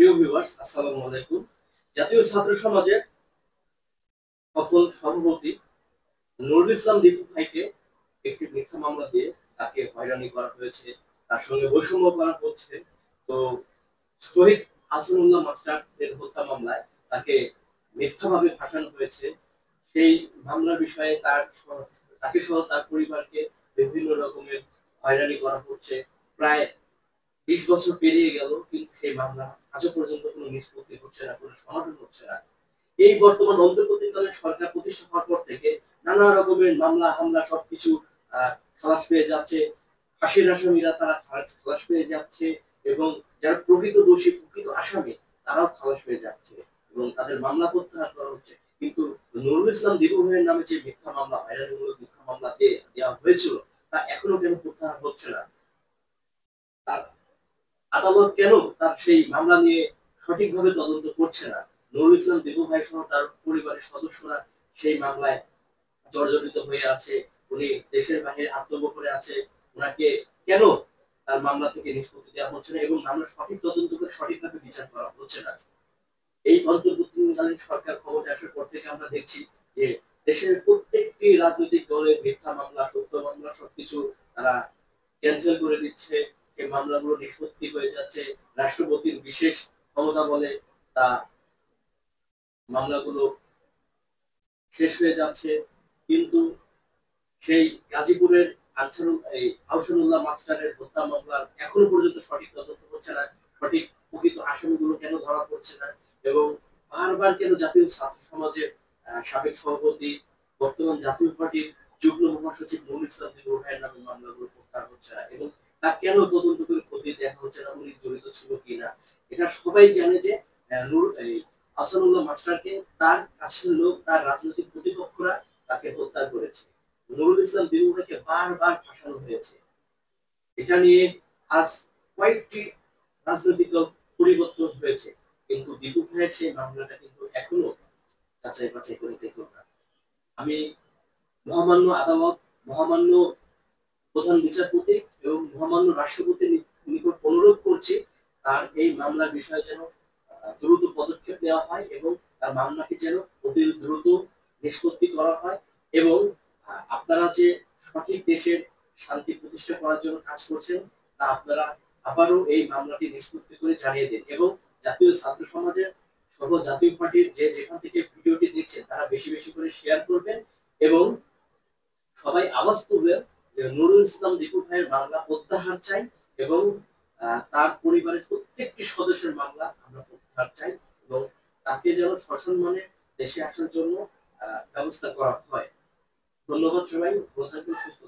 প্রিয় ভিউয়ার্স, আসসালামু আলাইকুম। জাতীয় ছাত্র সমাজের সফল সভাপতি নুরুল ইসলাম দীপু ভাইকে একটি মিথ্যা মামলা দিয়ে তাকে হয়রানি করা হয়েছে, তার সঙ্গে বৈষম্য করা হচ্ছে। তো শহীদ হাসানুল্লাহ মাস্টারের হত্যা মামলায় তাকে মিথ্যাভাবে ফাঁসানো হয়েছে। সেই মামলার বিষয়ে তাকে সহ তার পরিবারকে বিভিন্ন রকমের হয়রানি করা হচ্ছে। প্রায় 20 বছর পেরিয়ে গেল, কিন্তু সেই মামলা আজও পর্যন্ত কোনো নিষ্পত্তি হচ্ছে না, কোনো সমাধান হচ্ছে না। এই বর্তমান অন্তর্বর্তীকালীন সরকার প্রতিষ্ঠা হওয়ার পর থেকে নানা রকমের মামলা হামলা সবকিছু আহ, খালাস পেয়ে যাচ্ছে। ফাঁসির আসামিরা তারা খালাস পেয়ে যাচ্ছে, এবং যারা প্রকৃত দোষী প্রকৃত আসামি তারাও খালাস পেয়ে যাচ্ছে, এবং তাদের মামলা প্রত্যাহার করা হচ্ছে। কিন্তু নুরুল ইসলাম দীপু ভাইয়ের নামে যে মিথ্যা মামলা, হয়রানিমূলক মিথ্যা মামলা দেওয়া হয়েছিল, তা এখনো কেন প্রত্যাহার হচ্ছে না? তার আদালত কেন তার সেই মামলা নিয়ে সঠিকভাবে তদন্ত করছে না? নুরুল ইসলাম দীপু ভাই সহ তার পরিবারের সদস্যরা সেই মামলায় জর্জরিত হয়ে আছে। উনি দেশের বাইরে আত্মগোপনে আছে। উনাকে কেন তার মামলা থেকে নিষ্পত্তি দেওয়া হচ্ছে না, এবং মামলা সঠিক তদন্ত করে সঠিকভাবে বিচার করা হচ্ছে না? এই অন্তর্বর্তীকালীন সরকার ক্ষমতায় আসার পর থেকে আমরা দেখছি যে দেশের প্রত্যেকটি রাজনৈতিক দলের মিথ্যা মামলা, সত্য মামলা সবকিছু তারা ক্যান্সেল করে দিচ্ছে। এই মামলাগুলো নিষ্পত্তি হয়ে যাচ্ছে। রাষ্ট্রপতির বিশেষ ক্ষমতা বলে তা মামলাগুলো শেষ হয়ে যাচ্ছে। কিন্তু সেই গাজীপুরের আহসানুল্লাহ মাস্টারের হত্যা মামলার এখনো পর্যন্ত সঠিক তদন্ত হচ্ছে না। সঠিক প্রকৃত আসামিগুলো কেন ধরা পড়ছে না? এবং বারবার কেন জাতীয় ছাত্র সমাজের সাবেক সভাপতি, বর্তমান জাতীয় পার্টির যুগ্ম মহাসচিব নুরুল ইসলাম দীপু ভাইয়ের নামে মামলাগুলো প্রত্যাহার হচ্ছে না, এবং তা কেন তদন্ত করে খতিয়ে দেখা হচ্ছে না উনি জড়িত ছিল কিনা? এটা সবাই জানে যে আহসানুল্লাহ মাস্টারকে তার কাছের লোক, তার রাজনৈতিক প্রতিপক্ষরা তাকে হত্যা করেছে। নুরুল ইসলাম দীপু ভাইকে বারবার ফাঁসানো হয়েছে। এটা নিয়ে আজ কয়েকটি রাজনৈতিক দল পরিবর্তন হয়েছে, কিন্তু দীপু ভাইয়ের সেই মামলাটা কিন্তু এখনো যাচাই বাছাই করে দেখল না। আমি মহামান্য আদালত, মহামান্য প্রধান বিচারপতি এবং মহামান্য রাষ্ট্রপতির নিকট অনুরোধ করছি, তার এই মামলার বিষয়ে যেন দ্রুত পদক্ষেপ নেওয়া হয়, এবং তার মামলাটি যেন অতি দ্রুত নিষ্পত্তি করা হয়। এবং আপনারা যে সঠিক দেশের শান্তি প্রতিষ্ঠা করার জন্য কাজ করছেন, তা আপনারা আবারও এই মামলাটি নিষ্পত্তি করে জানিয়ে দিন, এবং জাতীয় ছাত্র সমাজের সহ জাতীয় পার্টির যে যেখান থেকে ভিডিওটি দেখছেন তারা বেশি বেশি করে শেয়ার করবেন, এবং সবাই আওয়াজ তুলবেন যে নুরুল ইসলাম দীপু ভাইয়ের মামলা প্রত্যাহার চাই, এবং তার পরিবারের প্রত্যেকটি সদস্যের মামলা আমরা প্রত্যাহার চাই, এবং তাকে যেন সসম্মানে দেশে আসার জন্য ব্যবস্থা করা হয়। ধন্যবাদ সবাই, ভালো থাকবেন, সুস্থ